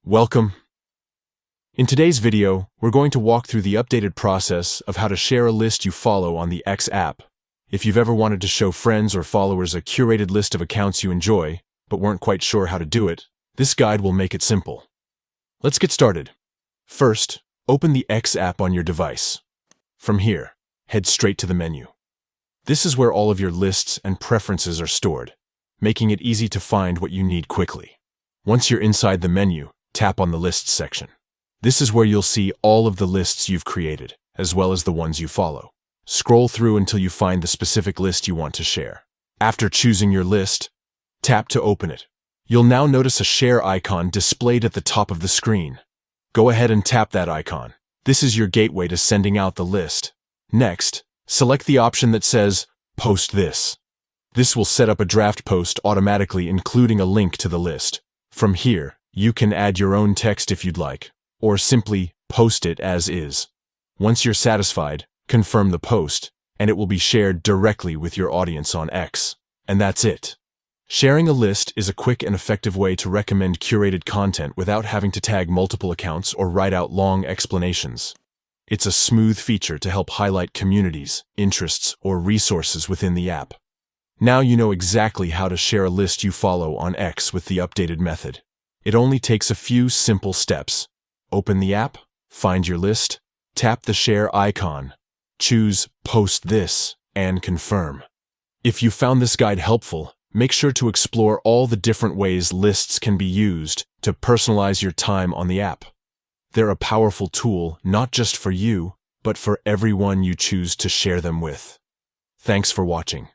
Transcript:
Welcome. In today's video, we're going to walk through the updated process of how to share a list you follow on the X app. If you've ever wanted to show friends or followers a curated list of accounts you enjoy, but weren't quite sure how to do it, this guide will make it simple. Let's get started. First, open the X app on your device. From here, head straight to the menu. This is where all of your lists and preferences are stored, making it easy to find what you need quickly. Once you're inside the menu, tap on the Lists section. This is where you'll see all of the lists you've created, as well as the ones you follow. Scroll through until you find the specific list you want to share. After choosing your list, tap to open it. You'll now notice a share icon displayed at the top of the screen. Go ahead and tap that icon. This is your gateway to sending out the list. Next, select the option that says, Post this. This will set up a draft post automatically, including a link to the list. From here, you can add your own text if you'd like, or simply post it as is. Once you're satisfied, confirm the post, and it will be shared directly with your audience on X. And that's it. Sharing a list is a quick and effective way to recommend curated content without having to tag multiple accounts or write out long explanations. It's a smooth feature to help highlight communities, interests, or resources within the app. Now you know exactly how to share a list you follow on X with the updated method. It only takes a few simple steps. Open the app, find your list, tap the share icon, choose Post This, and confirm. If you found this guide helpful, make sure to explore all the different ways lists can be used to personalize your time on the app. They're a powerful tool not just for you, but for everyone you choose to share them with. Thanks for watching.